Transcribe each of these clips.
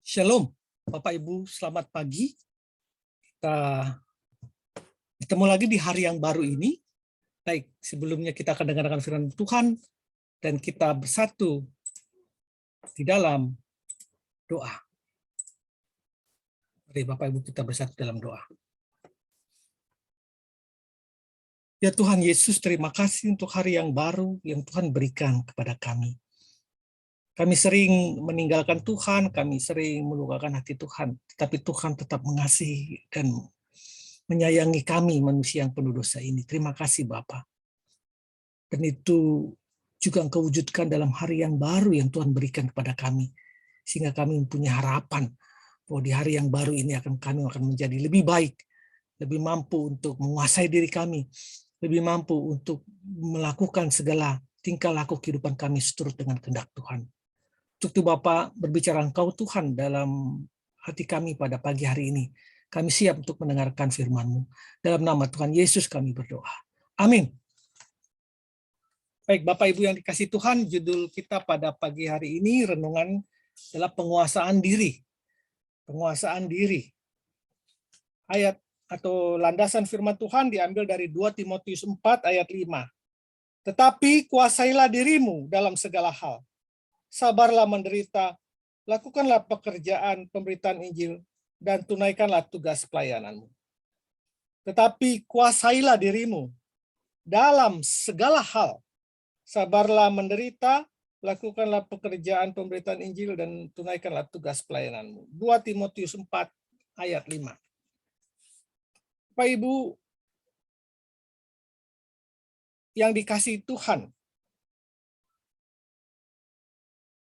Shalom, Bapak Ibu, selamat pagi. Kita bertemu lagi di hari yang baru ini. Baik, sebelumnya kita akan dengarkan firman Tuhan dan kita bersatu di dalam doa. Mari Bapak Ibu kita bersatu dalam doa. Ya Tuhan Yesus, terima kasih untuk hari yang baru yang Tuhan berikan kepada kami. Kami sering meninggalkan Tuhan, kami sering melukakan hati Tuhan, tetapi Tuhan tetap mengasihi dan menyayangi kami manusia yang penuh dosa ini. Terima kasih Bapa. Dan itu juga Engkau wujudkan dalam hari yang baru yang Tuhan berikan kepada kami. Sehingga kami mempunyai harapan bahwa di hari yang baru ini kami akan menjadi lebih baik, lebih mampu untuk menguasai diri kami, lebih mampu untuk melakukan segala tingkah laku kehidupan kami seturut dengan kehendak Tuhan. Untuk itu Bapak, berbicara Engkau Tuhan dalam hati kami pada pagi hari ini. Kami siap untuk mendengarkan firman-Mu. Dalam nama Tuhan Yesus kami berdoa. Amin. Baik, Bapak Ibu yang dikasih Tuhan, judul kita pada pagi hari ini renungan adalah penguasaan diri. Penguasaan diri. Ayat atau landasan firman Tuhan diambil dari 2 Timotius 4 ayat 5. Tetapi kuasailah dirimu dalam segala hal. Sabarlah menderita, lakukanlah pekerjaan pemberitaan Injil, dan tunaikanlah tugas pelayananmu. Tetapi kuasailah dirimu dalam segala hal. Sabarlah menderita, lakukanlah pekerjaan pemberitaan Injil, dan tunaikanlah tugas pelayananmu. 2 Timotius 4 ayat 5. Bapak Ibu yang dikasihi Tuhan,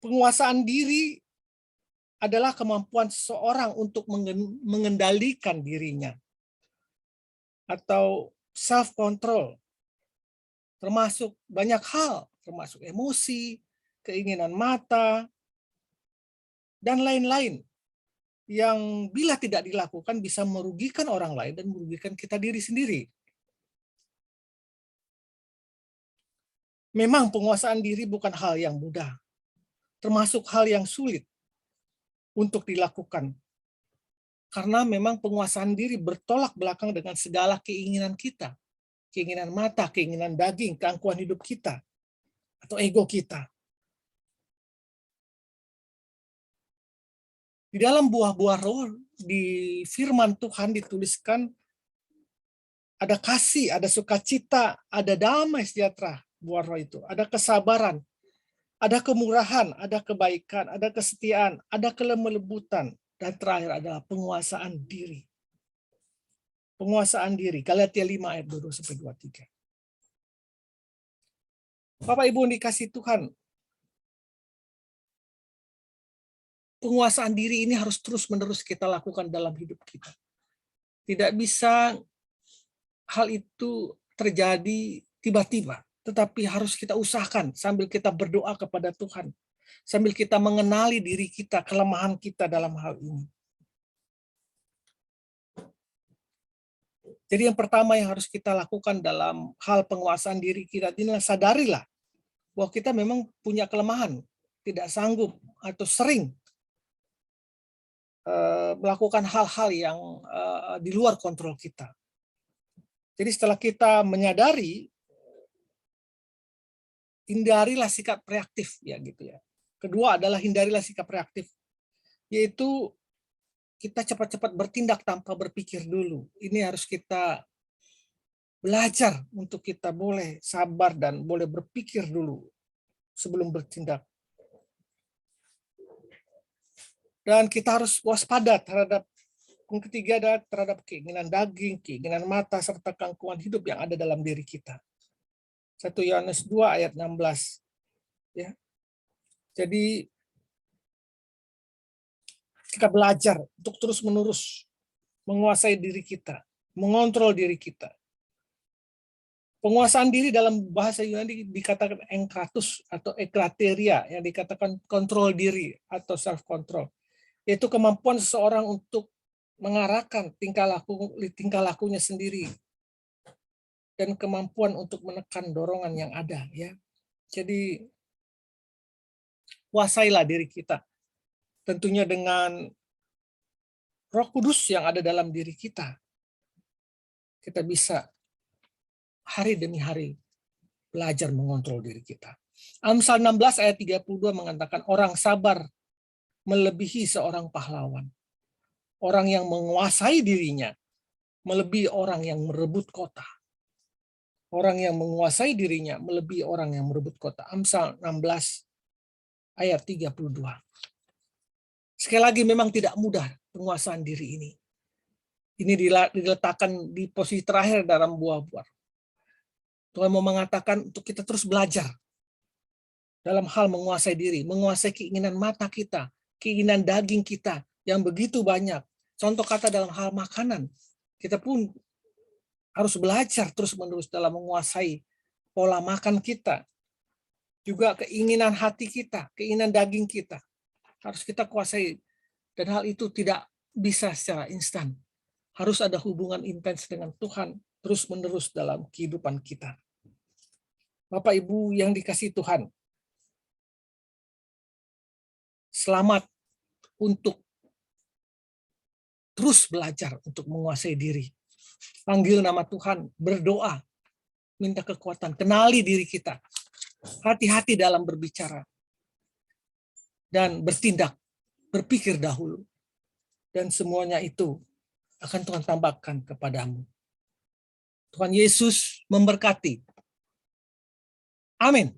penguasaan diri adalah kemampuan seseorang untuk mengendalikan dirinya atau self-control, termasuk banyak hal, termasuk emosi, keinginan mata, dan lain-lain yang bila tidak dilakukan bisa merugikan orang lain dan merugikan kita diri sendiri. Memang penguasaan diri bukan hal yang mudah, termasuk hal yang sulit untuk dilakukan. Karena memang penguasaan diri bertolak belakang dengan segala keinginan kita. Keinginan mata, keinginan daging, keangkuhan hidup kita, atau ego kita. Di dalam buah-buah roh, di firman Tuhan dituliskan ada kasih, ada sukacita, ada damai sejahtera, buah roh itu. Ada kesabaran, ada kemurahan, ada kebaikan, ada kesetiaan, ada kelembutan, dan terakhir adalah penguasaan diri. Penguasaan diri, Galatia 5 ayat 22-23. Bapak Ibu yang dikasih Tuhan, penguasaan diri ini harus terus-menerus kita lakukan dalam hidup kita. Tidak bisa hal itu terjadi tiba-tiba, tetapi harus kita usahakan sambil kita berdoa kepada Tuhan, sambil kita mengenali diri kita, kelemahan kita dalam hal ini. Jadi yang pertama yang harus kita lakukan dalam hal penguasaan diri kita adalah sadarilah bahwa kita memang punya kelemahan, tidak sanggup atau sering melakukan hal-hal yang di luar kontrol kita. Jadi setelah kita menyadari, hindarilah sikap reaktif ya gitu ya. Kedua adalah hindarilah sikap reaktif, yaitu kita cepat-cepat bertindak tanpa berpikir dulu. Ini harus kita belajar untuk kita boleh sabar dan boleh berpikir dulu sebelum bertindak. Dan kita harus waspada terhadap yang ketiga adalah terhadap keinginan daging, keinginan mata, serta keangkuhan hidup yang ada dalam diri kita. 1 Yohanes 2 ayat 16. Ya. Jadi kita belajar untuk terus-menerus menguasai diri kita, mengontrol diri kita. Penguasaan diri dalam bahasa Yunani dikatakan enkratus atau ekrateria, yang dikatakan kontrol diri atau self-control. Yaitu kemampuan seseorang untuk mengarahkan tingkah lakunya sendiri dan kemampuan untuk menekan dorongan yang ada ya. Jadi kuasailah diri kita. tentunya dengan Roh Kudus yang ada dalam diri kita bisa hari demi hari belajar mengontrol diri kita. Amsal 16 ayat 32 mengatakan orang sabar melebihi seorang pahlawan. Orang yang menguasai dirinya melebihi orang yang merebut kota. Orang yang menguasai dirinya melebihi orang yang merebut kota. Amsal 16 ayat 32. Sekali lagi memang tidak mudah penguasaan diri ini. Ini diletakkan di posisi terakhir dalam buah-buah. Tuhan mau mengatakan untuk kita terus belajar dalam hal menguasai diri, menguasai keinginan mata kita, keinginan daging kita yang begitu banyak. Contoh kata dalam hal makanan, kita pun harus belajar terus-menerus dalam menguasai pola makan kita. Juga keinginan hati kita, keinginan daging kita. Harus kita kuasai. Dan hal itu tidak bisa secara instan. Harus ada hubungan intens dengan Tuhan terus-menerus dalam kehidupan kita. Bapak Ibu yang dikasihi Tuhan, selamat untuk terus belajar untuk menguasai diri. Panggil nama Tuhan, berdoa, minta kekuatan, kenali diri kita. Hati-hati dalam berbicara. Dan bertindak, berpikir dahulu. Dan semuanya itu akan Tuhan tambahkan kepadamu. Tuhan Yesus memberkati. Amin.